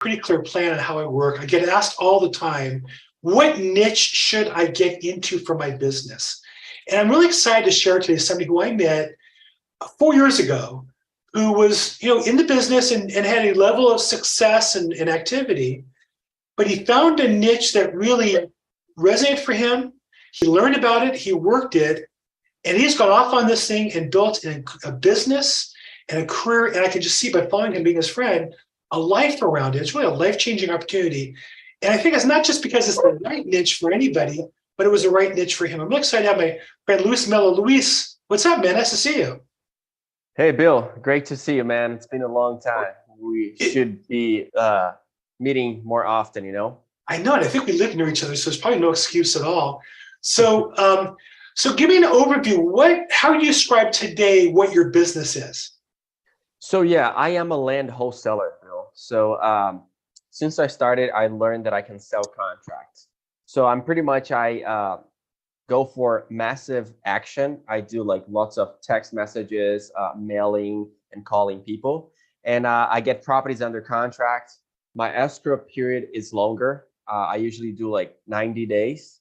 pretty clear plan on how I work. I get asked all the time, what niche should I get into for my business? And I'm really excited to share today somebody who I met 4 years ago who was, in the business and had a level of success and activity, but he found a niche that really resonated for him. He learned about it, he worked it, and he's gone off on this thing and built a business and a career. And I can just see by following him, being his friend, a life around it. It's really a life-changing opportunity. And I think it's not just because it's the right niche for anybody, but it was the right niche for him. I'm really excited to have my friend Melo. Luis, what's up, man? Nice to see you. Hey, Bill. Great to see you, man. It's been a long time. We should be meeting more often, I know, and I think we live near each other, so there's probably no excuse at all. So, so give me an overview. How do you describe today what your business is? So yeah, I am a land wholesaler, Bill. So since I started, I learned that I can sell contracts. So I'm pretty much, I go for massive action. I do like lots of text messages, mailing and calling people. And I get properties under contract. My escrow period is longer. I usually do like 90 days,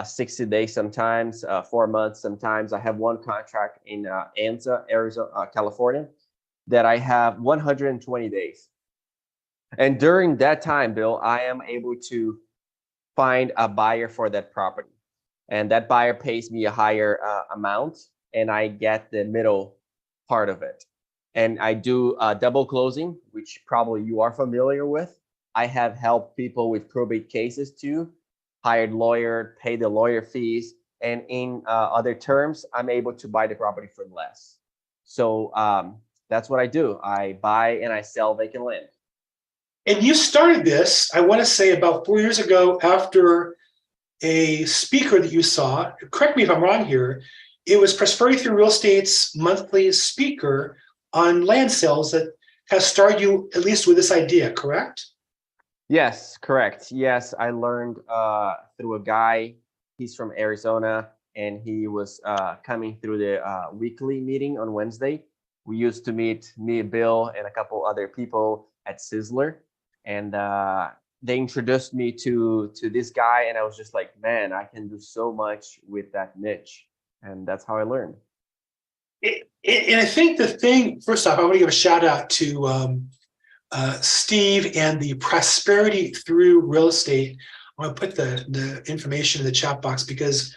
60 days sometimes, 4 months sometimes. I have one contract in Anza, Arizona, California, that I have 120 days. And during that time, Bill, I am able to find a buyer for that property. And that buyer pays me a higher amount, and I get the middle part of it. And I do double closing, which probably you are familiar with. I have helped people with probate cases too, hired lawyer, pay the lawyer fees, and in other terms, I'm able to buy the property for less. So that's what I do. I buy and I sell vacant land. And you started this, I want to say, about 4 years ago after a speaker that you saw. Correct me if I'm wrong here. It was Prosperity Through Real Estate's monthly speaker on land sales that has started you at least with this idea, correct? Yes, correct. Yes, I learned through a guy. He's from Arizona, and he was coming through the weekly meeting on Wednesday. We used to meet, me, Bill, and a couple other people at Sizzler. And they introduced me to this guy, and I was just like, man, I can do so much with that niche. And that's how I learned. And I think the thing, first off, I want to give a shout out to Steve and the Prosperity Through Real Estate. I want to put the information in the chat box because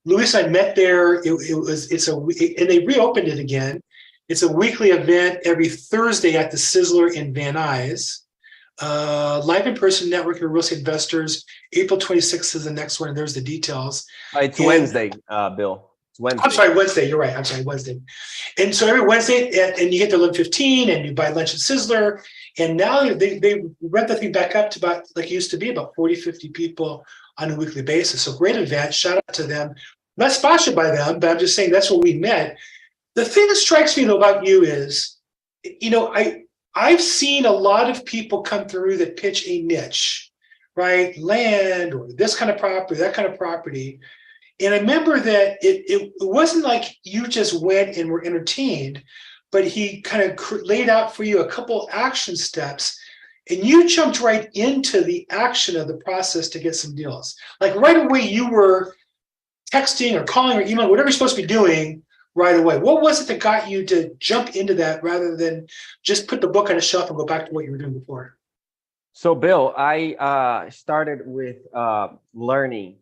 Luis and I met there. And they reopened it again. It's a weekly event every Thursday at the Sizzler in Van Nuys. Live in-person networking of real estate investors. April 26th is the next one, and there's the details. It's Wednesday, Bill. It's Wednesday. I'm sorry, Wednesday. You're right. I'm sorry, Wednesday. And so every Wednesday, and you get to 11:15, and you buy lunch at Sizzler. And now they rent the thing back up to about, like it used to be, about 40, 50 people on a weekly basis. So great event. Shout out to them. Not sponsored by them, but I'm just saying that's where we met. The thing that strikes me, though, about you is, I've seen a lot of people come through that pitch a niche, right? Land or this kind of property, that kind of property. And I remember that it wasn't like you just went and were entertained, but he kind of laid out for you a couple action steps, and you jumped right into the action of the process to get some deals. Like right away, you were texting or calling or emailing, whatever you're supposed to be doing right away. What was it that got you to jump into that rather than just put the book on a shelf and go back to what you were doing before? So, Bill, I started with learning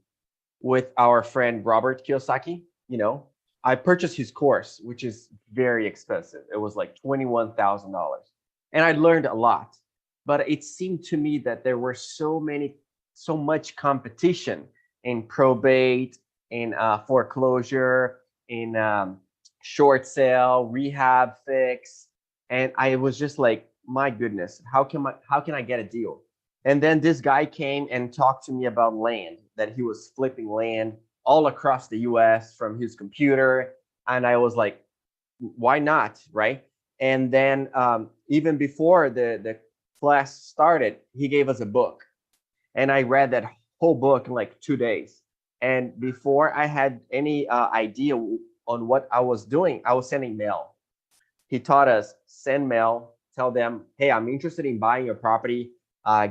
with our friend Robert Kiyosaki. I purchased his course, which is very expensive. It was like $21,000. And I learned a lot. But it seemed to me that there were so much competition in probate, in foreclosure, in short sale, rehab fix. And I was just like, my goodness, how can I get a deal? And then this guy came and talked to me about land, that he was flipping land all across the US from his computer. And I was like, why not, right? And then even before the class started, he gave us a book. And I read that whole book in like 2 days. And before I had any idea on what I was doing, I was sending mail. He taught us send mail, tell them, hey, I'm interested in buying your property.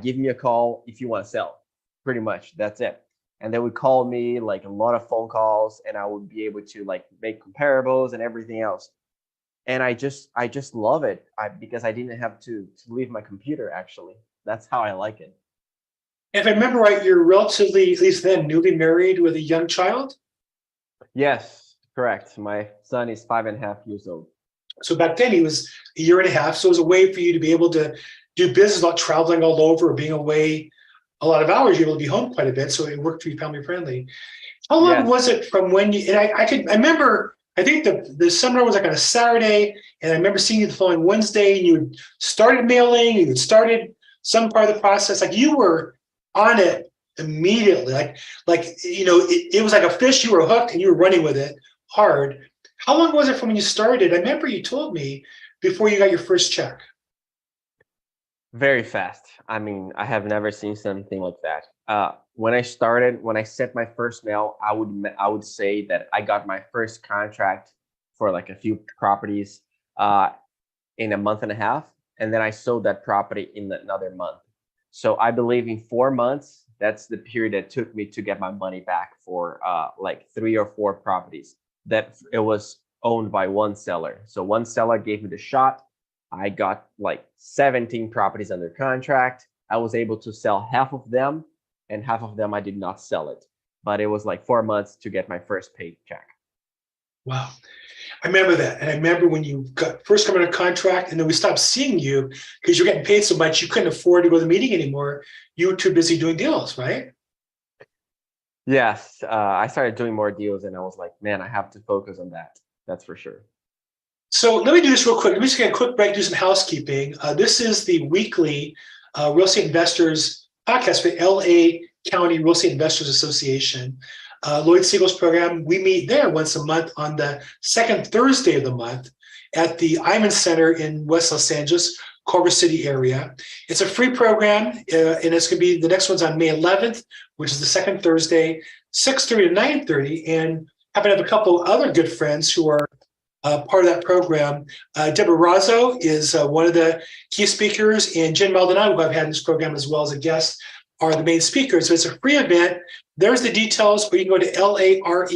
Give me a call if you want to sell. Pretty much, that's it. And they would call me, like a lot of phone calls, and I would be able to like make comparables and everything else. And I just love it because I didn't have to leave my computer. Actually, that's how I like it. If I remember right, you're relatively, at least then, newly married with a young child. Yes, correct. My son is 5.5 years old. So back then he was a year and a half. So it was a way for you to be able to do business without traveling all over or being away a lot of hours. You're able to be home quite a bit. So it worked for you family friendly. How long Yes. was it from when you, and I remember, I think the seminar was like on a Saturday, and I remember seeing you the following Wednesday, and you had started mailing, you had started some part of the process. Like you were on it immediately. It was like a fish, you were hooked and you were running with it hard. How long was it from when you started? I remember you told me before you got your first check. Very fast. I mean, I have never seen something like that. When I started, when I set my first mail, I would say that I got my first contract for like a few properties uh, in a month and a half, and then I sold that property in another month. So I believe in 4 months, that's the period that took me to get my money back for like 3 or 4 properties that it was owned by one seller. So one seller gave me the shot. I got like 17 properties under contract. I was able to sell half of them, and half of them I did not sell it. But it was like 4 months to get my first paycheck. Wow. I remember that. And I remember when you got first coming into contract and then we stopped seeing you because you're getting paid so much you couldn't afford to go to the meeting anymore. You were too busy doing deals, right? Yes, I started doing more deals, and I was like, man, I have to focus on that. That's for sure. So let me do this real quick. Let me just get a quick break, do some housekeeping. This is the weekly Real Estate Investors podcast for LA County Real Estate Investors Association. Lloyd Siegel's program, we meet there once a month on the second Thursday of the month at the Iman Center in West Los Angeles, Culver City area. It's a free program, and it's going to be, the next one's on May 11th, which is the second Thursday, 6:30 to 9:30. And I happen to have a couple other good friends who are part of that program. Deborah Razzo is one of the key speakers, and Jen Maldonado, who I've had in this program as well as a guest, are the main speakers. So it's a free event. There's the details, or you can go to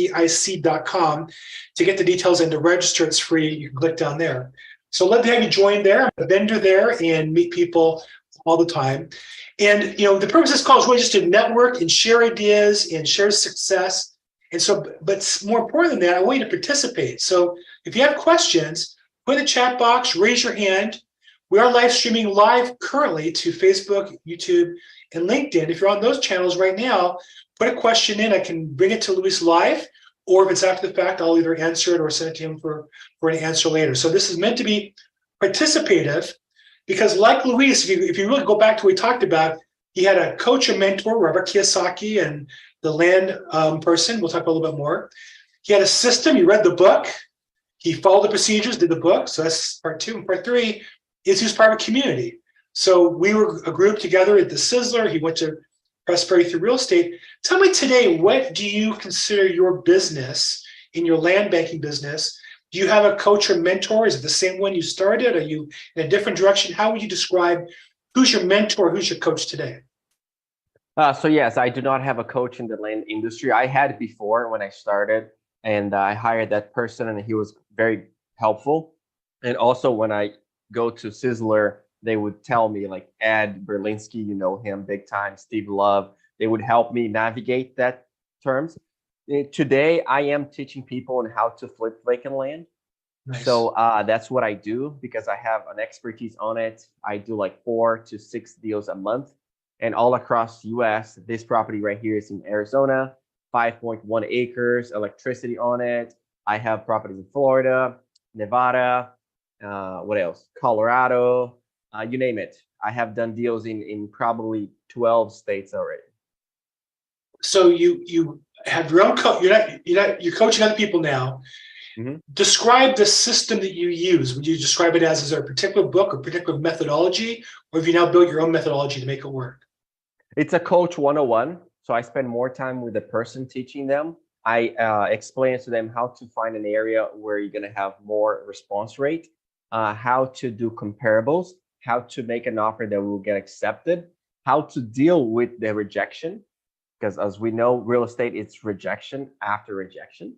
lareic.com to get the details and to register. It's free. You can click down there. So love to have you join there. I'm a vendor there and meet people all the time. And the purpose of this call is really just to network and share ideas and share success. And so, but more important than that, I want you to participate. So if you have questions, put in the chat box, raise your hand. We are live streaming live currently to Facebook, YouTube, and LinkedIn. If you're on those channels right now, put a question in. I can bring it to Luis live, or if it's after the fact, I'll either answer it or send it to him for an answer later. So this is meant to be participative because, like Luis, if you really go back to what we talked about, he had a coach or mentor, Robert Kiyosaki, and the land person. We'll talk a little bit more. He had a system. He read the book. He followed the procedures, did the book. So that's part two. And part three is his private community. So we were a group together at the Sizzler. He went to Prosperity Through Real Estate. Tell me today, what do you consider your business in your land banking business? Do you have a coach or mentor? Is it the same one you started? Are you in a different direction? How would you describe who's your mentor, who's your coach today? So yes, I do not have a coach in the land industry. I had before when I started, and I hired that person, and he was very helpful. And also when I go to Sizzler, they would tell me like Ed Berlinski, you know him, big time, Steve Love. They would help me navigate that terms. Today, I am teaching people on how to flip vacant land. Nice. So that's what I do because I have an expertise on it. I do like 4 to 6 deals a month, and all across the US. This property right here is in Arizona, 5.1 acres, electricity on it. I have properties in Florida, Nevada, what else? Colorado, you name it. I have done deals in probably 12 states already. So you have your own coach. You're coaching other people now. Mm-hmm. Describe the system that you use. Would you describe it as, is there a particular book or particular methodology, or have you now built your own methodology to make it work? It's a coach 101. So I spend more time with the person teaching them. I explain to them how to find an area where you're going to have more response rate, how to do comparables. how to make an offer that will get accepted, how to deal with the rejection, because as we know, real estate, it's rejection after rejection.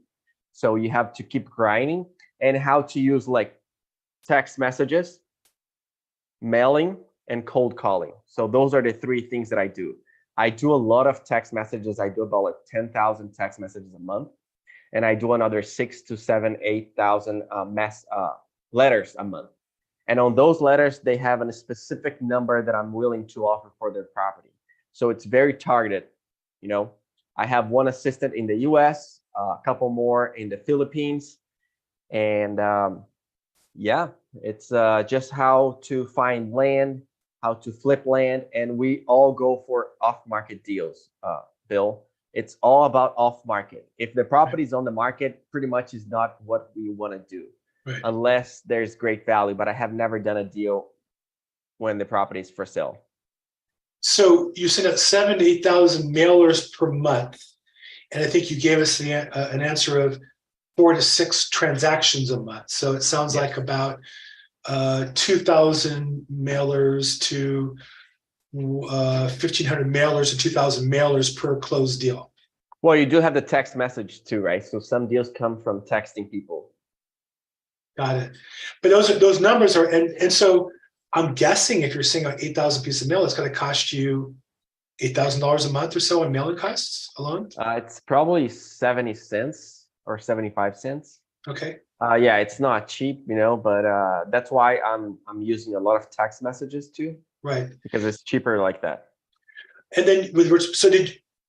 So you have to keep grinding, and how to use like text messages, mailing, and cold calling. So those are the three things that I do. I do a lot of text messages. I do about like 10,000 text messages a month. And I do another 6 to 7, 8,000 letters a month. And on those letters, they have a specific number that I'm willing to offer for their property. So it's very targeted. You know, I have one assistant in the US, a couple more in the Philippines. And yeah, it's just how to find land, how to flip land. And we all go for off-market deals, Bill. It's all about off-market. If the property is on the market, pretty much is not what we want to do, Right. unless there's great value. But I have never done a deal when the property is for sale. So you send out 7,000 to 8,000 mailers per month, and I think you gave us an answer of 4 to 6 transactions a month. So it sounds like about 2,000 mailers to 1,500 mailers to 2,000 mailers per closed deal. Well, you do have the text message too, right? So some deals come from texting people. Got it. But those numbers are, and so I'm guessing if you're sending out 8,000 pieces of mail, it's going to cost you $8,000 a month or so in mailing costs alone. It's probably 70 cents or 75 cents. Okay. Yeah, it's not cheap, you know, but that's why I'm using a lot of text messages too. Right. Because it's cheaper like that. And then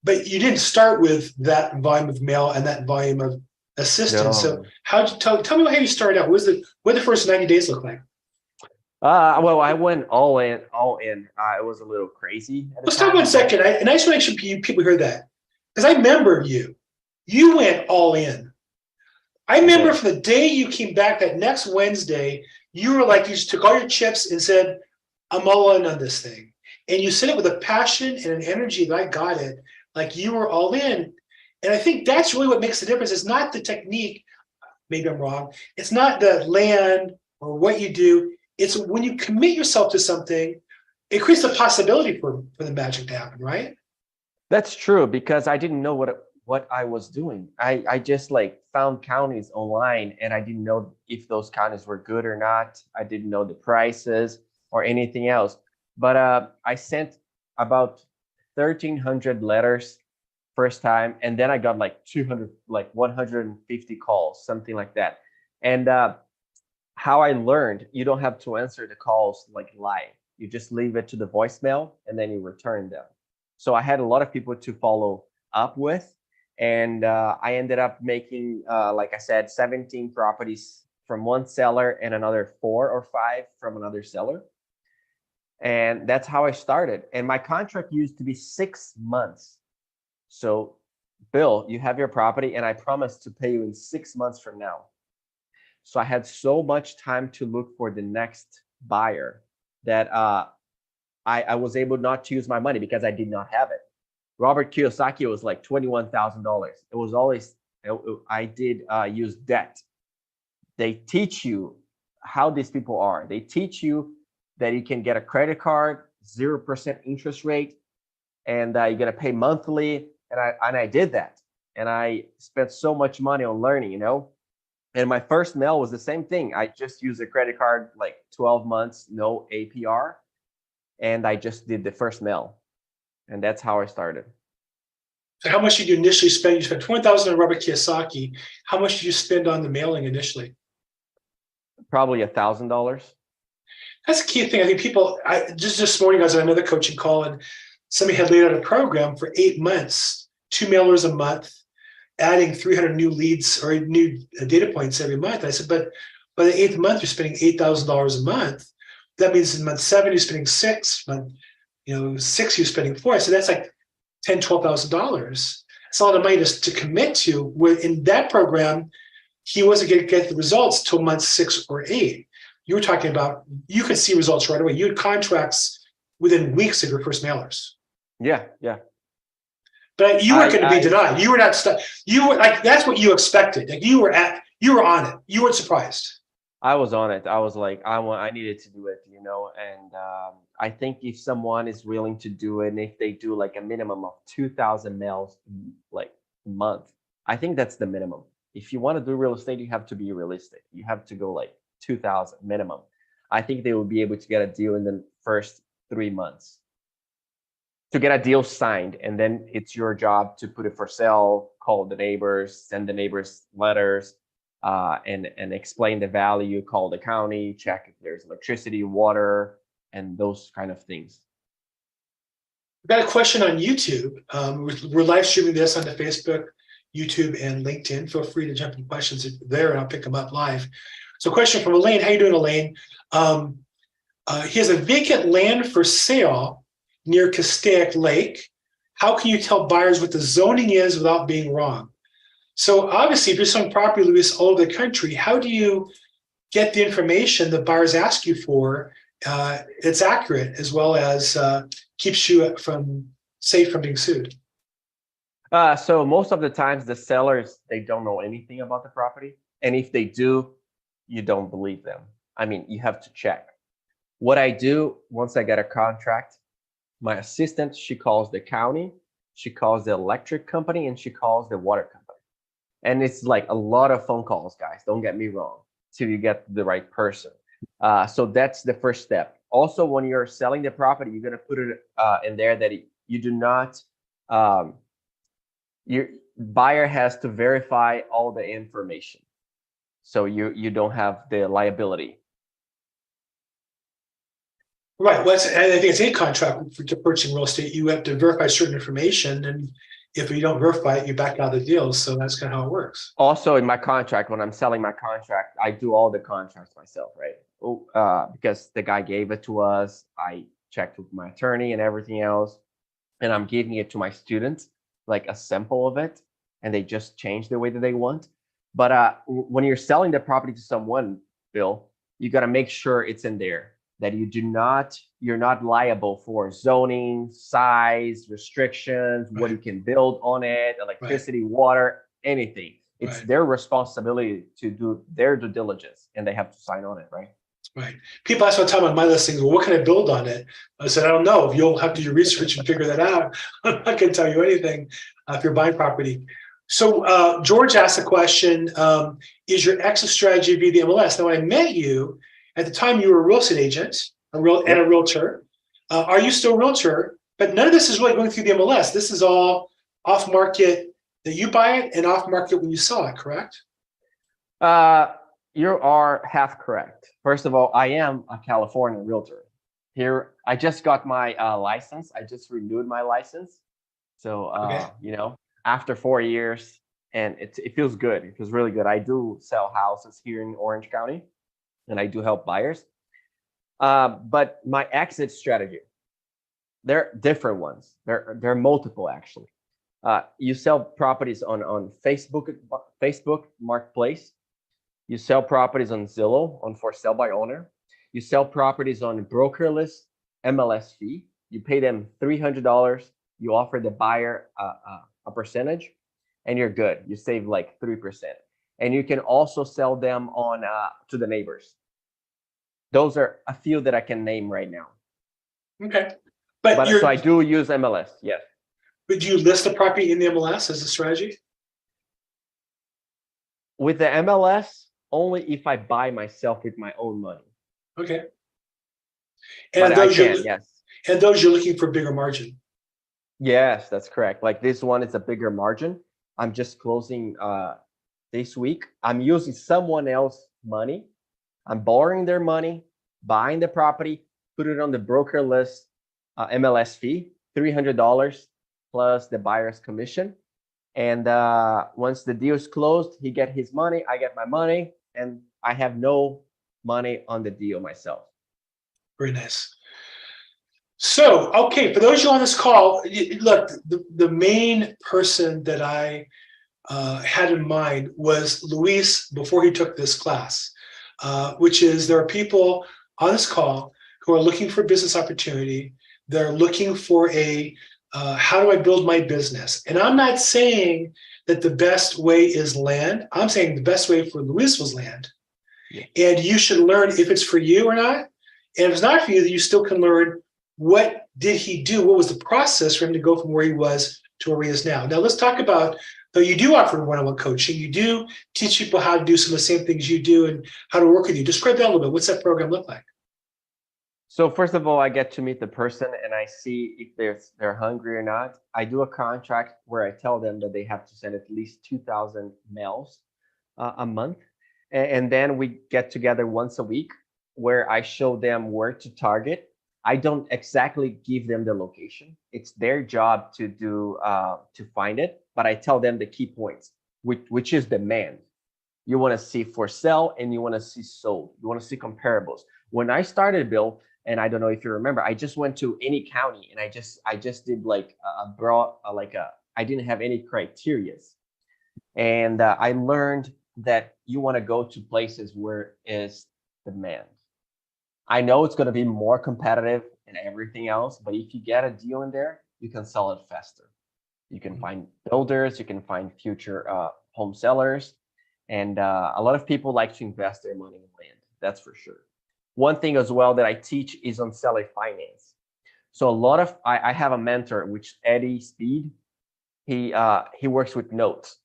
but you didn't start with that volume of mail and that volume of assistance. No. So how'd you tell me how you started out? What did the first 90 days look like? Well, I went all in. It was a little crazy. Let's talk 1 second. And I just want to make sure people hear that. Because I remember you went all in. I remember from the day you came back that next Wednesday, you were like, you just took all your chips and said, I'm all in on this thing. And you said it with a passion and an energy that I got it, like you were all in. And I think that's really what makes the difference. It's not the technique, maybe I'm wrong. It's not the land or what you do. It's when you commit yourself to something, it creates the possibility for the magic to happen, right? That's true, because I didn't know what I was doing. I just like found counties online, and I didn't know if those counties were good or not. I didn't know the prices or anything else. But I sent about 1,300 letters first time, and then I got like 200, like 150 calls, something like that. And how I learned, you don't have to answer the calls like live. You just leave it to the voicemail, and then you return them. So I had a lot of people to follow up with, and I ended up making, like I said, 17 properties from one seller and another 4 or 5 from another seller. And that's how I started. And my contract used to be 6 months. So, Bill, you have your property, and I promise to pay you in 6 months from now. So I had so much time to look for the next buyer that I was able not to use my money because I did not have it. Robert Kiyosaki was like $21,000. It was always, I did use debt. They teach you how these people are. They teach you that you can get a credit card, 0% interest rate, and you're gonna pay monthly. And I did that. And I spent so much money on learning, you know. And my first mail was the same thing. I just used a credit card, like 12 months, no APR. And I just did the first mail. And that's how I started. So how much did you initially spend? You spent $20,000 on Robert Kiyosaki. How much did you spend on the mailing initially? Probably $1,000. That's a key thing. I think people, just this morning I was on another coaching call, and somebody had laid out a program for 8 months, 2 mailers a month, adding 300 new leads or new data points every month. I said, but by the 8th month, you're spending $8,000 a month. That means in month 7, you're spending 6. Month 6, you're spending 4. So that's like $10,000, $12,000. That's a lot of money to commit to. Where in that program, he wasn't going to get the results till month 6 or 8. You were talking about, you could see results right away. You had contracts within weeks of your first mailers. Yeah. But you weren't going to be denied. You were not stuck. You were like, that's what you expected. Like you were on it. You weren't surprised. I was on it. I was like, I needed to do it, and I think if someone is willing to do it, and if they do like a minimum of 2,000 mails like a month, I think that's the minimum. If you want to do real estate, you have to be realistic. You have to go like 2,000 minimum. I think they will be able to get a deal in the first 3 months to get a deal signed, and then it's your job to put it for sale, call the neighbors, send the neighbors letters, and explain the value, call the county, check if there's electricity, water, and those kind of things. I've got a question on YouTube. We're live streaming this onto Facebook, YouTube, and LinkedIn. Feel free to jump in questions there, and I'll pick them up live. So, question from Elaine. How you doing, Elaine? He has a vacant land for sale near Castaic Lake. How can you tell buyers what the zoning is without being wrong? So obviously, if you're selling property, Luis, all over the country, how do you get the information that buyers ask you for? It's accurate, as well as keeps you safe from being sued. So most of the times the sellers, they don't know anything about the property. And if they do, you don't believe them. I mean, you have to check. What I do once I get a contract, my assistant, she calls the county, she calls the electric company, and she calls the water company. And it's like a lot of phone calls, guys. Don't get me wrong, till you get the right person. So that's the first step. Also, when you're selling the property, you're gonna put it in there that you do not. Your buyer has to verify all the information, so you don't have the liability. Right. Well, and I think it's a contract for purchasing real estate. You have to verify certain information, and if you don't verify it, you back out of the deal. So that's kind of how it works. Also, in my contract, when I'm selling my contract, I do all the contracts myself, right? Because the guy gave it to us. I checked with my attorney and everything else, and I'm giving it to my students, like a sample of it, and they just change the way that they want. But when you're selling the property to someone, Bill, you got to make sure it's in there that you're not liable for zoning, size, restrictions, what you can build on it, electricity, water, anything. It's their responsibility to do their due diligence, and they have to sign on it, right? Right. People ask all the time on my listings, well, what can I build on it? I said, I don't know. You'll have to do your research and figure that out. I'm not going to tell you anything if you're buying property. So George asked a question, is your exit strategy via the MLS? Now, when I met you, at the time you were a real estate agent, and a realtor. Are you still a realtor? But none of this is really going through the MLS. This is all off market that you buy it and off market when you sell it, correct? You are half correct. First of all, I am a California realtor. Here, I just got my license. I just renewed my license. So, after 4 years, and it feels good. It feels really good. I do sell houses here in Orange County, and I do help buyers. But my exit strategy, they're different ones. There are multiple, actually. You sell properties on Facebook Marketplace. You sell properties on Zillow, on for sale by owner. You sell properties on brokerless MLS fee. You pay them $300. You offer the buyer a percentage, and you're good. You save like 3%. And you can also sell them on to the neighbors. Those are a few that I can name right now. Okay. But so I do use MLS, yes. But do you list the property in the MLS as a strategy? With the MLS, only if I buy myself with my own money. Okay. And yes. And those you're looking for bigger margin. Yes, that's correct. Like this one is a bigger margin. I'm just closing this week. I'm using someone else's money. I'm borrowing their money, buying the property, put it on the broker list, MLS fee, $300 plus the buyer's commission. And once the deal is closed, he get his money, I get my money, and I have no money on the deal myself. Very nice. So, okay, for those of you on this call, look, the main person that I had in mind was Luis before he took this class, which is there are people on this call who are looking for business opportunity. They're looking for how do I build my business? And I'm not saying that the best way is land. I'm saying the best way for Luis was land. Yeah. And you should learn if it's for you or not. And if it's not for you, then you still can learn what did he do? What was the process for him to go from where he was to where he is now? Now let's talk about, though you do offer one-on-one coaching, you do teach people how to do some of the same things you do and how to work with you. Describe that a little bit. What's that program look like? So first of all, I get to meet the person and I see if they're hungry or not. I do a contract where I tell them that they have to send at least 2,000 mails a month. And then we get together once a week where I show them where to target. I don't exactly give them the location. It's their job to do to find it, but I tell them the key points, which is demand. You want to see for sale and you want to see sold. You want to see comparables. When I started, Bill, and I don't know if you remember, I just went to any county and I just did like a broad I didn't have any criterias, and I learned that you want to go to places where is demand. I know it's going to be more competitive and everything else, but if you get a deal in there, you can sell it faster. You can find builders, you can find future home sellers, and a lot of people like to invest their money in land. That's for sure. One thing as well that I teach is on seller finance. So a lot of I have a mentor, which Eddie Speed. He works with notes.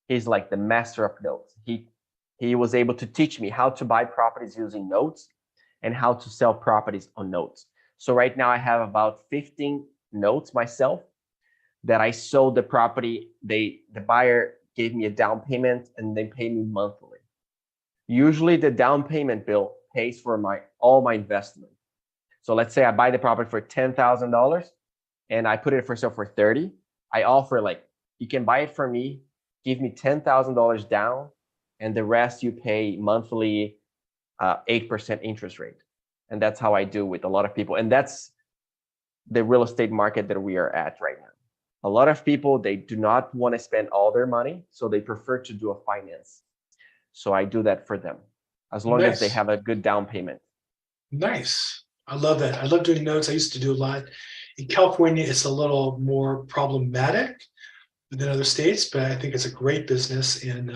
He's like the master of notes. He was able to teach me how to buy properties using notes and how to sell properties on notes. So right now I have about 15 notes myself that I sold the property. The buyer gave me a down payment and they pay me monthly. Usually the down payment bill pays for all my investment. So let's say I buy the property for $10,000 and I put it for sale for 30. I offer like, you can buy it from me, give me $10,000 down, and the rest you pay monthly 8% interest rate. And that's how I do with a lot of people. And that's the real estate market that we are at right now. A lot of people, they do not want to spend all their money, so they prefer to do a finance. So I do that for them, as long as they have a good down payment. Nice. I love that. I love doing notes. I used to do a lot. In California, it's a little more problematic than other states, but I think it's a great business and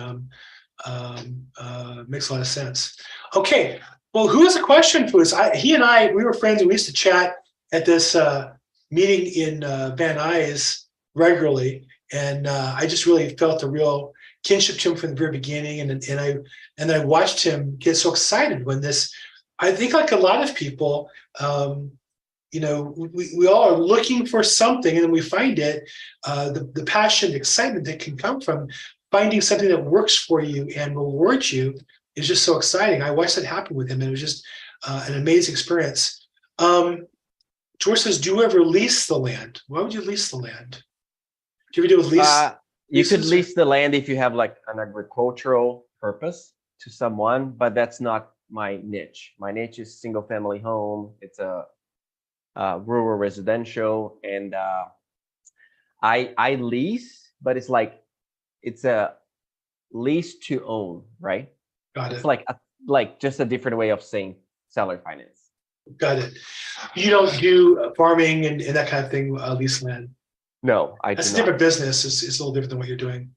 makes a lot of sense. Okay. Well, who has a question for us? He and I, we were friends and we used to chat at this meeting in Van Nuys regularly. And I just really felt a real kinship to him from the very beginning. And I watched him get so excited when this, I think like a lot of people, we all are looking for something and then we find it, the passion, the excitement that can come from finding something that works for you and rewards you is just so exciting. I watched that happen with him and it was just an amazing experience. George says, do you ever lease the land? Why would you lease the land? Do you ever deal with lease? You could lease the land if you have like an agricultural purpose to someone, but that's not my niche. My niche is single family home. It's a rural residential, and I lease, but it's like it's a lease to own, right? Got It's it. like just a different way of saying seller finance. Got it. You don't do farming and that kind of thing, lease land. No, I do not. That's a different business. It's a little different than what you're doing.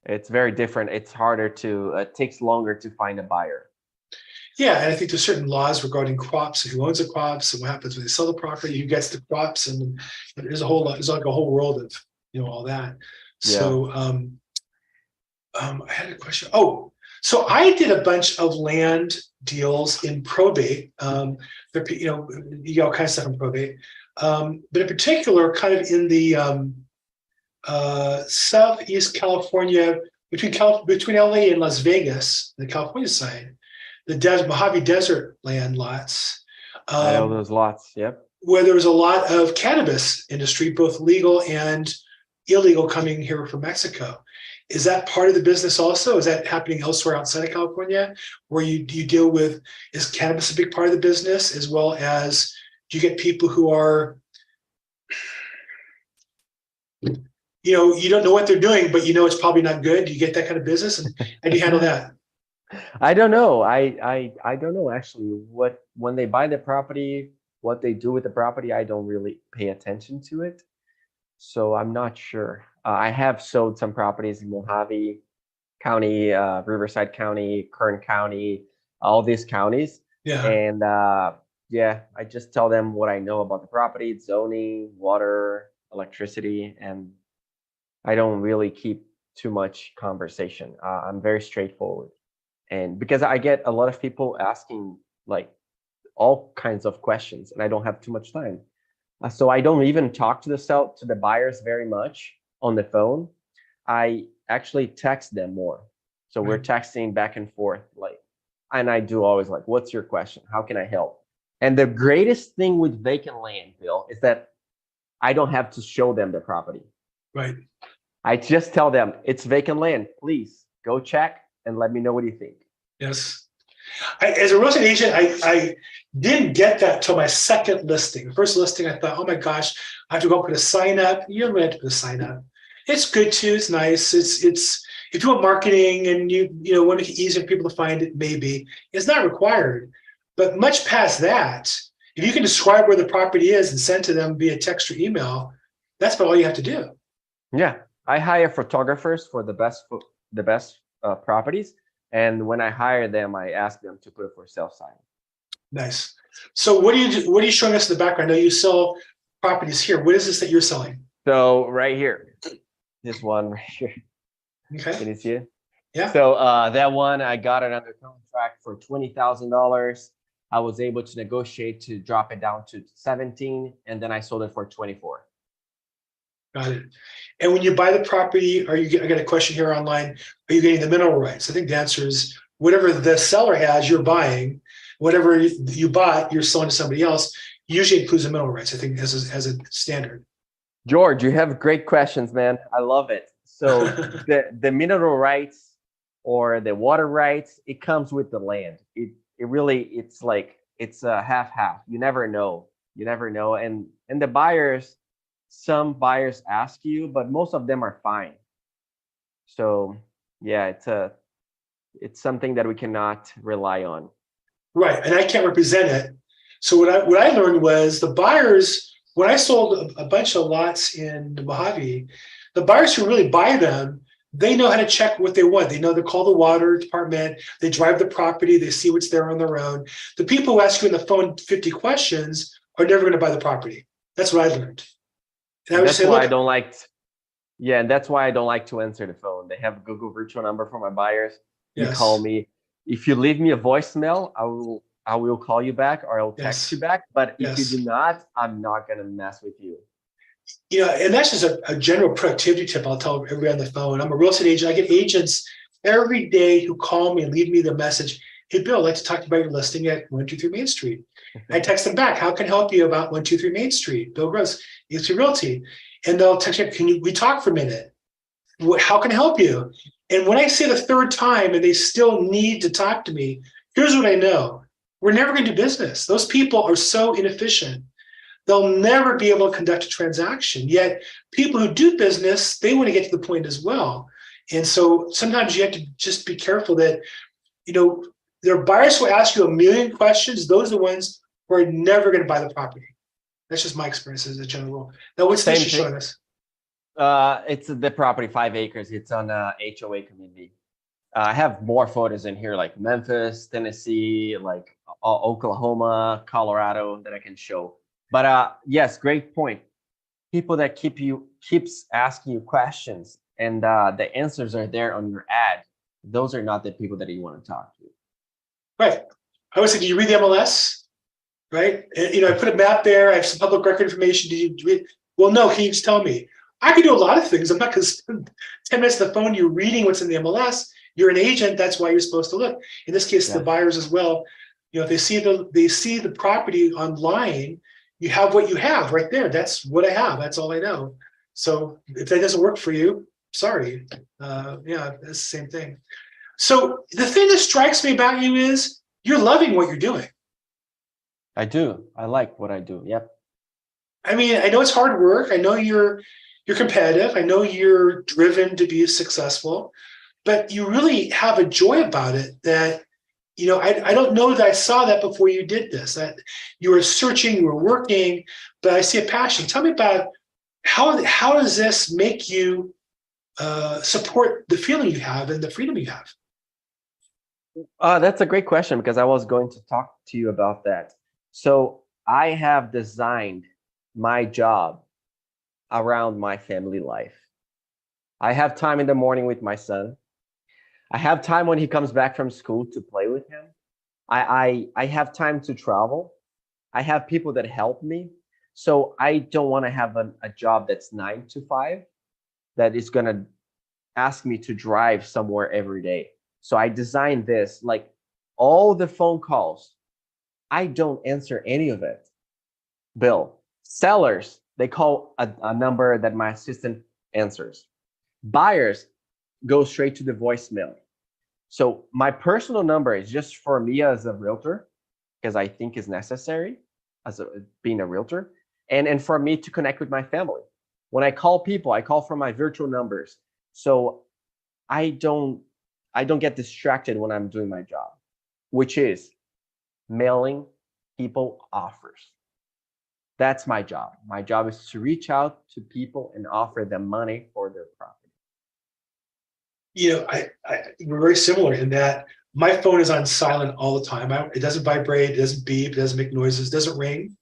It's very different. It's harder to, it takes longer to find a buyer. Yeah, and I think there's certain laws regarding crops, who owns the crops, and what happens when they sell the property, who gets the crops, and there's a whole lot. There's like a whole world of all that. So I had a question. Oh, so I did a bunch of land deals in probate. You got all kinds of stuff in probate, but in particular, kind of in the Southeast California, between LA and Las Vegas, the California side, the Mojave Desert land lots. I know those lots. Yep. Where there was a lot of cannabis industry, both legal and illegal, coming here from Mexico. Is that part of the business also? Is that happening elsewhere outside of California, where you deal with? Is cannabis a big part of the business, as well as do you get people who are, you don't know what they're doing, but it's probably not good? Do you get that kind of business, and how do you handle that? I don't know. I don't know actually when they buy the property, what they do with the property. I don't really pay attention to it, so I'm not sure. I have sold some properties in Mojave County, Riverside County, Kern County, all these counties. Yeah. And yeah, I just tell them what I know about the property, zoning, water, electricity, and I don't really keep too much conversation. I'm very straightforward. And because I get a lot of people asking like all kinds of questions and I don't have too much time. So I don't even talk to the buyers very much on the phone. I actually text them more. So we're Right. texting back and forth, like, and I do always like, what's your question? How can I help? And the greatest thing with vacant land, Bill, is that I don't have to show them the property. Right. I just tell them it's vacant land. Please go check and let me know what you think. Yes. As a real estate agent, I didn't get that till my second listing. The first listing, I thought, oh my gosh, I have to go put a sign up. You don't have to put a sign up. It's good too. It's nice. It's if you want marketing and you want to make it easier for people to find it, maybe it's not required. But much past that, if you can describe where the property is and send to them via text or email, that's about all you have to do. Yeah, I hire photographers for the best properties, and when I hire them, I ask them to put a for sale sign. Nice. So what are you showing us in the background? I know you sell properties here. What is this that you're selling? So right here, this one right here. Okay. Can you see it? Yeah. So that one, I got it under contract for $20,000. I was able to negotiate to drop it down to 17, and then I sold it for 24. Got it. And when you buy the property, I got a question here online. Are you getting the mineral rights? I think the answer is whatever the seller has, you're buying. Whatever you bought, you're selling to somebody else. Usually includes the mineral rights, I think, as a standard. George, you have great questions, man. I love it. So the mineral rights or the water rights, it comes with the land. It really, it's like, it's a half. You never know. And the buyers, some buyers ask you, but most of them are fine. So yeah, it's something that we cannot rely on. Right, and I can't represent it. So what I learned was the buyers, when I sold a bunch of lots in the Mojave, the buyers who really buy them, they know how to check what they want. They know to call the water department. They drive the property. They see what's there on their own. The people who ask you on the phone 50 questions are never going to buy the property. That's what I learned. And I would That's say, why look, I don't like. Yeah, and that's why I don't like to answer the phone. They have a Google virtual number for my buyers. You call yes, me. If you leave me a voicemail, I will call you back or I'll text yes, you back. But if you yes. do not, I'm not gonna mess with you. And that's just a general productivity tip I'll tell everybody on the phone. I'm a real estate agent. I get agents every day who call me and leave me the message, hey, Bill, I'd like to talk about your listing at 123 Main Street. I text them back, how can I help you about 123 Main Street? Bill Gross, EXP Realty. And they'll text me, we talk for a minute? How can I help you? And when I say the third time and they still need to talk to me, here's what I know. We're never going to do business. Those people are so inefficient. They'll never be able to conduct a transaction. Yet people who do business, they want to get to the point as well. And so sometimes you have to just be careful that, there are buyers who ask you a million questions. Those are the ones who are never going to buy the property. That's just my experience as a general rule. Now, what's this you're showing us? It's the property, 5 acres. It's on a HOA community. I have more photos in here, like Memphis, Tennessee, like Oklahoma, Colorado, that I can show. But yes, great point. People that keeps asking you questions and the answers are there on your ad. Those are not the people that you want to talk to. Right. I would say, do you read the MLS? Right. And, I put a map there. I have some public record information. Did you read? Well, no. Can you just tell me? I can do a lot of things. I'm not going to spend 10 minutes on the phone. You're reading what's in the MLS. You're an agent. That's why you're supposed to look. In this case, the buyers as well. If they see the property online, you have what you have right there. That's what I have. That's all I know. So if that doesn't work for you, sorry. Yeah, that's the same thing. So the thing that strikes me about you is you're loving what you're doing. I do. I like what I do. Yep. I mean, I know it's hard work. I know you're competitive. I know you're driven to be successful, but you really have a joy about it that, I don't know that I saw that before you did this, that you were searching, you were working, but I see a passion. Tell me about how does this make you support the feeling you have and the freedom you have? That's a great question because I was going to talk to you about that. So I have designed my job around my family life. I have time in the morning with my son. I have time when he comes back from school to play with him. I have time to travel. I have people that help me. So I don't want to have a job that's 9 to 5 that is going to ask me to drive somewhere every day. So I designed this like all the phone calls. I don't answer any of it. Bill, sellers, they call a number that my assistant answers. Buyers go straight to the voicemail. So my personal number is just for me as a realtor, because I think is necessary as being a realtor, and for me to connect with my family. When I call people, I call from my virtual numbers. So I don't I don't get distracted when I'm doing my job, which is mailing people offers. That's my job. My job is to reach out to people and offer them money for their property. We're very similar in that my phone is on silent all the time. It doesn't vibrate, it doesn't beep, it doesn't make noises, it doesn't ring.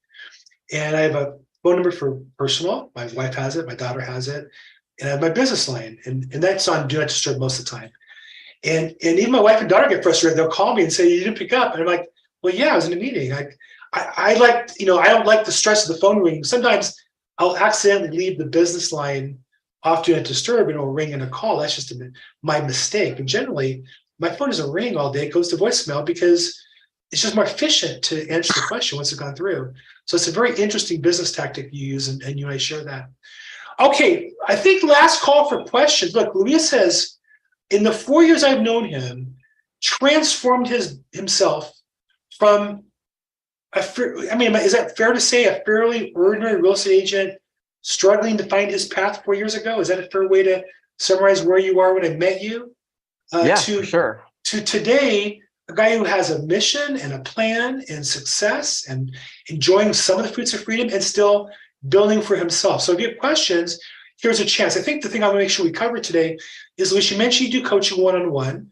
And I have a phone number for personal. My wife has it, my daughter has it, and I have my business line, and that's on do not disturb most of the time. And even my wife and daughter get frustrated. They'll call me and say, "You didn't pick up," and I'm like, "Well, yeah, I was in a meeting." I like, I don't like the stress of the phone ringing. Sometimes I'll accidentally leave the business line off do not disturb, and it'll ring in a call. That's just my mistake. But generally, my phone doesn't ring all day; it goes to voicemail because it's just more efficient to answer the question once it's gone through. So it's a very interesting business tactic you use, and you and I share that. Okay, I think last call for questions. Look, Luis says, in the 4 years I've known him, transformed himself from is that fair to say, a fairly ordinary real estate agent struggling to find his path 4 years ago? Is that a fair way to summarize where you are when I met you? Yeah, for sure. To today, a guy who has a mission and a plan and success and enjoying some of the fruits of freedom and still building for himself. So if you have questions, here's a chance. I think the thing I want to make sure we cover today is, Luis, you mentioned you do coaching one-on-one,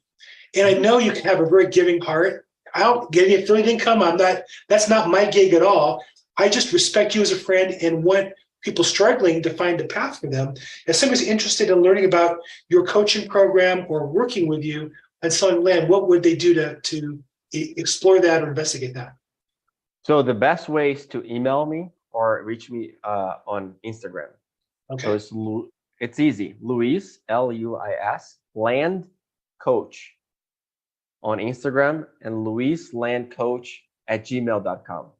and I know you can have a very giving heart. I don't get any affiliate income. That's not my gig at all. I just respect you as a friend and want people struggling to find a path for them. If somebody's interested in learning about your coaching program or working with you on selling land, what would they do to explore that or investigate that? So the best way is to email me or reach me on Instagram. Okay. So it's easy. Luis, Luis, Land Coach on Instagram, and luislandcoach@gmail.com.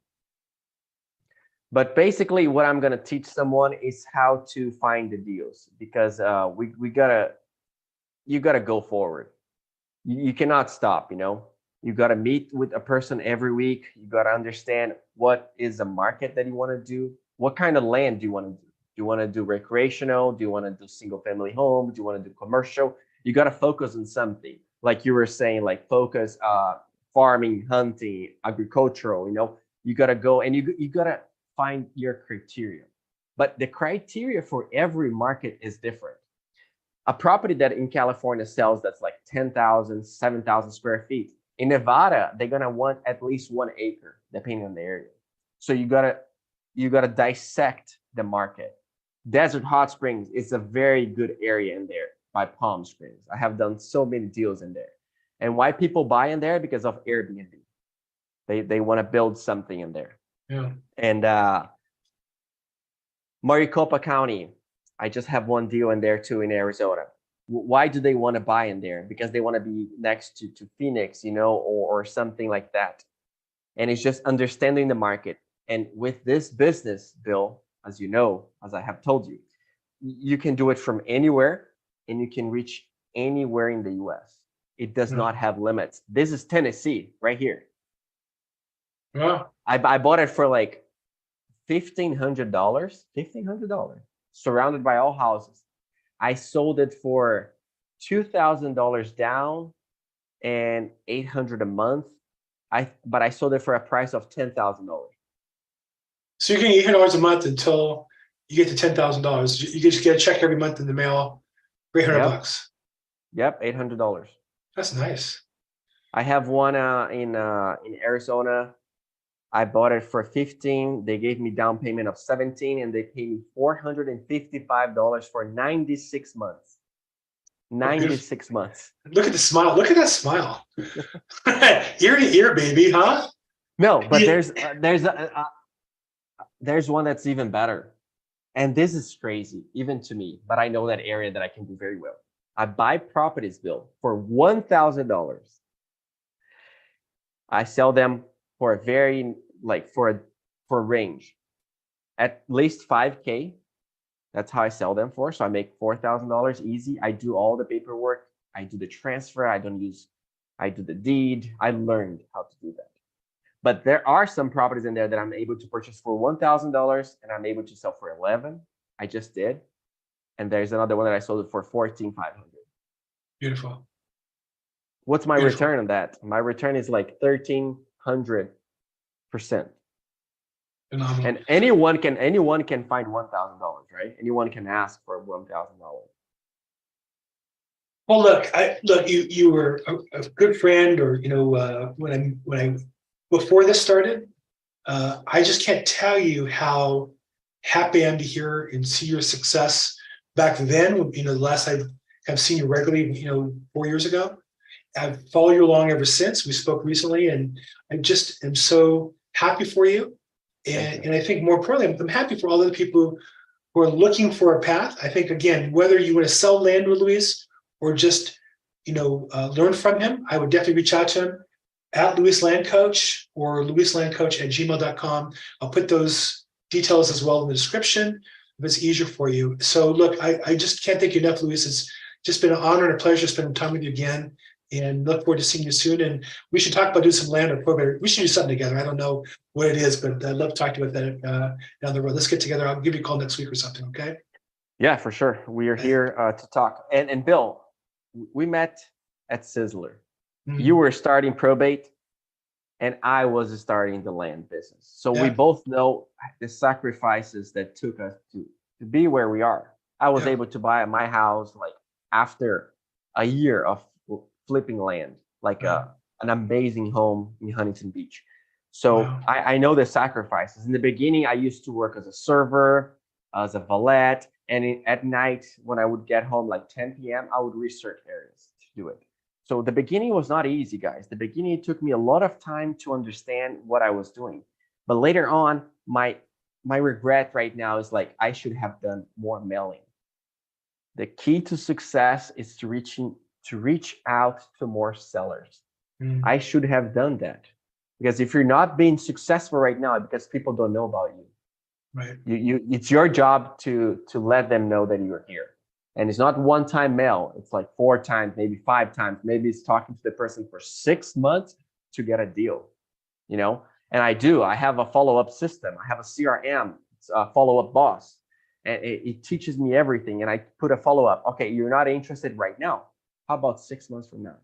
But basically, what I'm gonna teach someone is how to find the deals, because you gotta go forward. You cannot stop. You gotta meet with a person every week. You gotta understand what is the market that you want to do. What kind of land do you want to do? Do you want to do recreational? Do you want to do single family home? Do you want to do commercial? You got to focus on something. Like you were saying, like focus farming, hunting, agricultural. You got to go and you got to find your criteria. But the criteria for every market is different. A property that in California sells that's like 10,000, 7,000 square feet. In Nevada, they're going to want at least 1 acre, depending on the area. So you got to dissect the market. Desert Hot Springs is a very good area in there by Palm Springs. I have done so many deals in there. And why people buy in there? Because of Airbnb. They want to build something in there. Yeah. And Maricopa County, I just have one deal in there too in Arizona. Why do they want to buy in there? Because they want to be next to Phoenix, or something like that. And it's just understanding the market. And with this business, Bill, as you know, as I have told you, you can do it from anywhere and you can reach anywhere in the US. It does not have limits. This is Tennessee right here. Wow. I bought it for like $1,500, surrounded by all houses. I sold it for $2,000 down and $800 a month. But I sold it for a price of $10,000. So you're getting $800 a month until you get to $10,000. You just get a check every month in the mail for $800 bucks. Yep, $800. That's nice. I have one in Arizona. I bought it for 15. They gave me down payment of 17, and they paid me $455 for 96 months. Oh, beautiful. 96 months. Look at the smile. Look at that smile. Ear to ear, baby, huh? No, but Yeah. there's one that's even better. And this is crazy, even to me, but I know that area that I can do very well. I buy properties, Bill, for $1,000. I sell them for a very for a range, at least 5K. That's how I sell them for. So I make $4,000 easy. I do all the paperwork. I do the transfer. I do the deed. I learned how to do that. But there are some properties in there that I'm able to purchase for $1,000 and I'm able to sell for 11. I just did. And there's another one that I sold it for 14,500. Beautiful. What's my Beautiful. return on that? My return is like 1,300%. Phenomenal. And anyone can find $1,000, right? Anyone can ask for $1,000. Well, look, you were a good friend, or when I before this started, I just can't tell you how happy I am to hear and see your success back then. The last I've seen you regularly, 4 years ago. I've followed you along ever since. We spoke recently, and I just am so happy for you. And I think more importantly, I'm happy for all the people who are looking for a path. I think, again, whether you want to sell land with Luis or just learn from him, I would definitely reach out to him at Luis Land Coach or luislandcoach@gmail.com. I'll put those details as well in the description if it's easier for you. So look, I just can't thank you enough, Luis. It's just been an honor and a pleasure spending time with you again, and look forward to seeing you soon. And we should talk about doing some land or probate. We should do something together. I don't know what it is, but I'd love to talk to you about that down the road. Let's get together. I'll give you a call next week or something, okay? Yeah, for sure. We are here to talk. And Bill, we met at Sizzler. You were starting probate, and I was starting the land business. So we both know the sacrifices that took us to be where we are. I was able to buy my house like after a year of flipping land, like an amazing home in Huntington Beach. So I know the sacrifices. In the beginning, I used to work as a server, as a valet, and at night when I would get home like 10 p.m., I would research areas to do it. So the beginning was not easy, guys. The beginning, it took me a lot of time to understand what I was doing. But later on, my regret right now is like I should have done more mailing. The key to success is to reach out to more sellers. I should have done that, because if you're not being successful right now, because people don't know about you. Right. It's your job to let them know that you're here. And it's not one-time mail. It's like 4 times, maybe 5 times. Maybe it's talking to the person for 6 months to get a deal, And I have a follow-up system. I have a CRM, it's a follow-up boss. And it teaches me everything. And I put a follow-up. Okay, you're not interested right now. How about 6 months from now?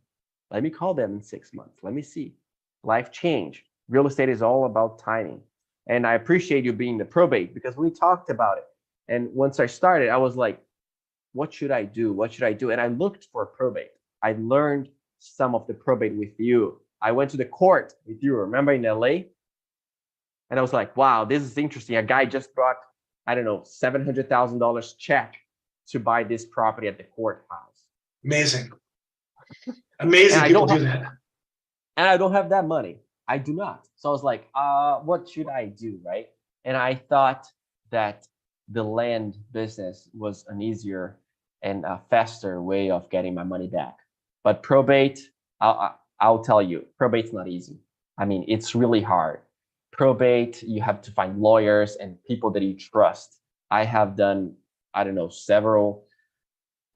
Let me call them in 6 months. Let me see. Life change. Real estate is all about timing. And I appreciate you being the probate, because we talked about it. And once I started, I was like, what should I do? What should I do? And I looked for probate. I learned some of the probate with you. I went to the court with you, remember, in LA? And I was like, wow, this is interesting. A guy just brought, I don't know, $700,000 check to buy this property at the courthouse. Amazing. Amazing people do that. And I don't have that money. I do not. So I was like, what should I do, right? And I thought that the land business was an easier and a faster way of getting my money back. But probate, I'll tell you, probate's not easy. I mean, it's really hard. Probate, you have to find lawyers and people that you trust. I have done, I don't know, several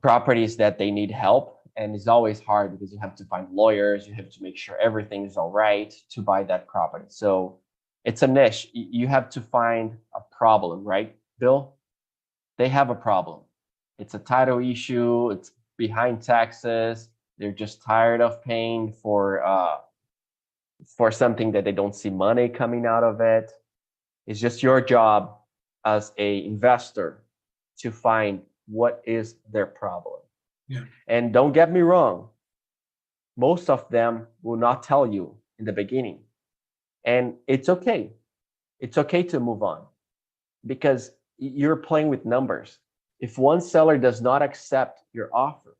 properties that they need help. And it's always hard because you have to find lawyers. You have to make sure everything is all right to buy that property. So it's a niche. You have to find a problem, right, Bill? They have a problem. It's a title issue. It's behind taxes. They're just tired of paying for something that they don't see money coming out of it. It's just your job as a investor to find what is their problem. Yeah. And don't get me wrong, most of them will not tell you in the beginning. And it's okay. It's okay to move on because you're playing with numbers. If one seller does not accept your offer,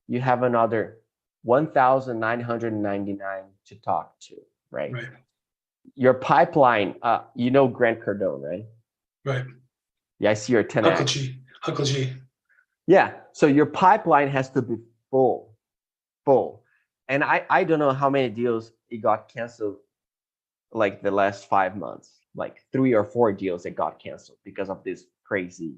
you have another 1,999 to talk to, right? Right. Your pipeline, you know Grant Cardone, right? Right. Yeah, I see your 10X. Uncle G. Uncle G. Yeah, so your pipeline has to be full, full. And I don't know how many deals it got canceled like the last 5 months, like 3 or 4 deals that got canceled because of this crazy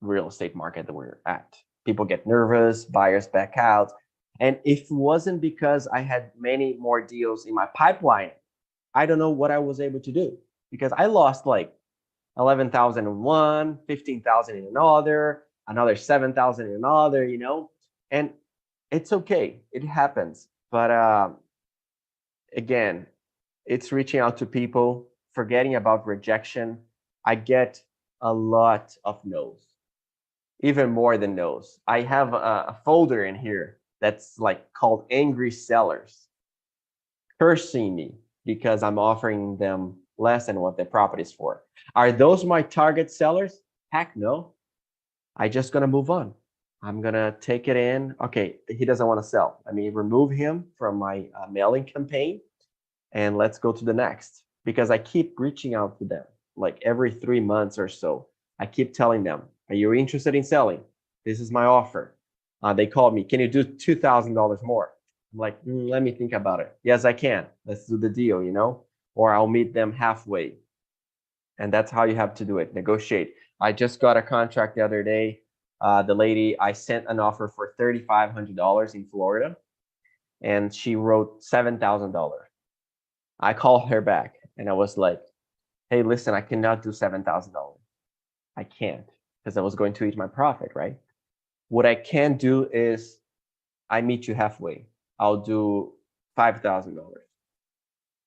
real estate market that we're at. People get nervous, buyers back out. And if it wasn't because I had many more deals in my pipeline, I don't know what I was able to do because I lost like 11,000 in one, 15,000 in another 7,000 in another, and it's okay. It happens. But again, it's reaching out to people, forgetting about rejection. I get a lot of no's, even more than no's. I have a folder in here that's like called angry sellers, cursing me because I'm offering them less than what their property is for. Are those my target sellers? Heck no. I just gonna move on. I'm gonna take it in. Okay, he doesn't want to sell. Let me remove him from my mailing campaign and let's go to the next, because I keep reaching out to them like every 3 months or so. I keep telling them, are you interested in selling? This is my offer. They called me, can you do $2,000 more? I'm like, let me think about it. Yes, I can. Let's do the deal, or I'll meet them halfway. And that's how you have to do it. Negotiate. I just got a contract the other day. The lady, I sent an offer for $3,500 in Florida, and she wrote $7,000. I called her back and I was like, hey, listen, I cannot do $7,000. I can't, because I was going to eat my profit, right? What I can do is I meet you halfway. I'll do $5,000.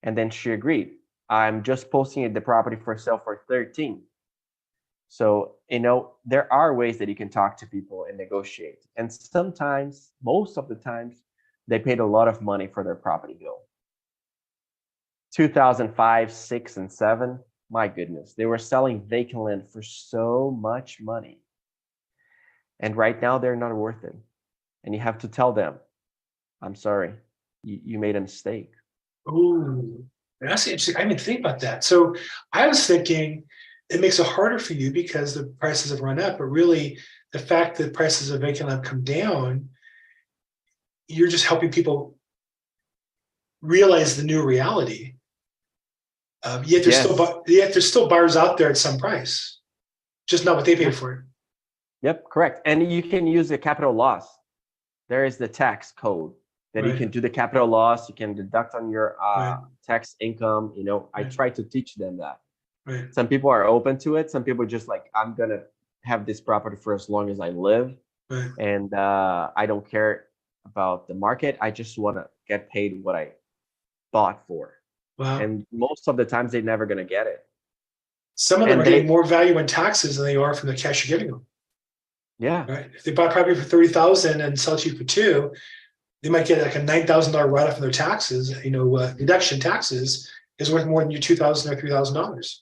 And then she agreed. I'm just posting the property for sale for 13. So, there are ways that you can talk to people and negotiate. And sometimes, most of the times, they paid a lot of money for their property bill. 2005, 6, and 7, my goodness, they were selling vacant land for so much money. And right now, they're not worth it. And you have to tell them, I'm sorry, you made a mistake. Ooh, that's interesting. I didn't think about that. So I was thinking it makes it harder for you because the prices have run up, but really the fact that prices of vacant land come down, you're just helping people realize the new reality. Yet there's still buyers out there at some price, just not what they paid for it. Yep, correct. And you can use the capital loss. There is the tax code that you can do the capital loss. You can deduct on your tax income. I try to teach them that. Right. Some people are open to it. Some people are just like, I'm gonna have this property for as long as I live, and I don't care about the market. I just want to get paid what I bought for. Wow. And most of the times they're never gonna get it. Some of them are getting more value in taxes than they are from the cash you're giving them. Yeah. Right. If they buy property for $30,000 and sell to you for $2,000, they might get like a $9,000 write-off of their taxes. Deduction taxes is worth more than your $2,000 or $3,000.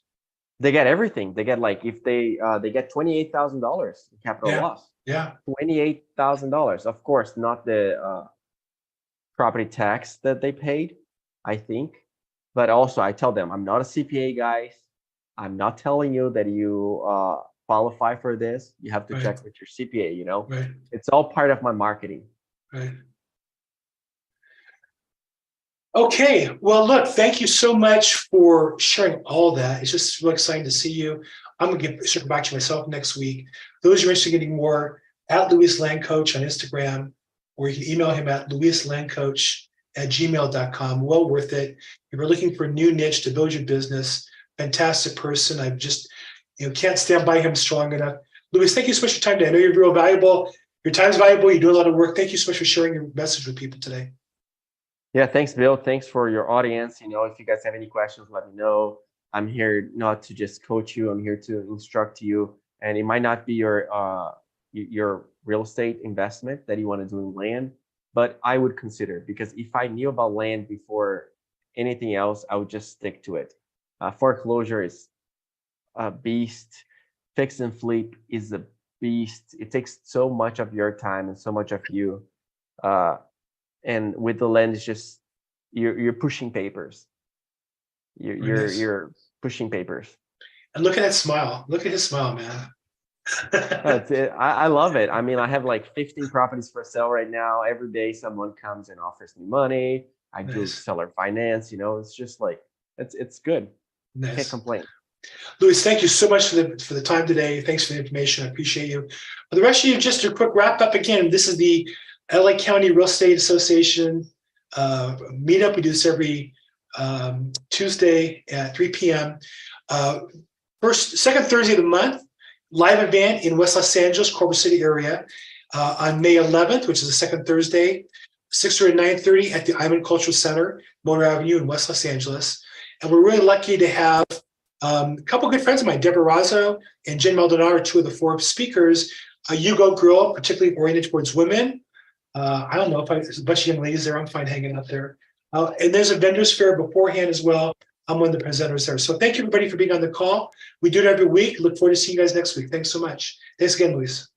They get everything. They get if they get $28,000 in capital loss. Yeah. $28,000. Of course, not the property tax that they paid, I think. But also, I tell them, I'm not a CPA, guys. I'm not telling you that you qualify for this. You have to check with your CPA. Right. It's all part of my marketing. Right. Okay. Well, look, thank you so much for sharing all that. It's just really exciting to see you. I'm going to circle back to myself next week. Those who are interested in getting more, at Luis Land Coach on Instagram, or you can email him at luislandcoach@gmail.com. Well worth it. If you're looking for a new niche to build your business, fantastic person. I just can't stand by him strong enough. Luis, thank you so much for your time today. I know you're real valuable. Your time's valuable. You do a lot of work. Thank you so much for sharing your message with people today. Yeah, thanks, Bill. Thanks for your audience. If you guys have any questions, let me know. I'm here not to just coach you. I'm here to instruct you. And it might not be your real estate investment that you want to do in land, but I would consider, because if I knew about land before anything else, I would just stick to it. Foreclosure is a beast. Fix and flip is a beast. It takes so much of your time and so much of you. And with the land, it's just you're pushing papers. You're pushing papers. And look at that smile. Look at his smile, man. I love it. I mean, I have like 15 properties for sale right now. Every day someone comes and offers me money. I do seller finance, it's just like, it's good. Nice. Can't complain. Luis, thank you so much for the time today. Thanks for the information. I appreciate you. For the rest of you, just a quick wrap up again. This is the LA County Real Estate Association meetup. We do this every Tuesday at 3 p.m. Second Thursday of the month, live event in West Los Angeles, Culver City area on May 11th, which is the second Thursday, 6:30 to 9:30 at the Iman Cultural Center, Motor Avenue in West Los Angeles. And we're really lucky to have a couple of good friends of mine, Deborah Razzo and Jen Maldonado, are two of the four speakers. You Go Girl, particularly oriented towards women. I don't know if there's a bunch of young ladies there. I'm fine hanging out there. And there's a vendors fair beforehand as well. I'm one of the presenters there. So thank you, everybody, for being on the call. We do it every week. Look forward to seeing you guys next week. Thanks so much. Thanks again, Luis.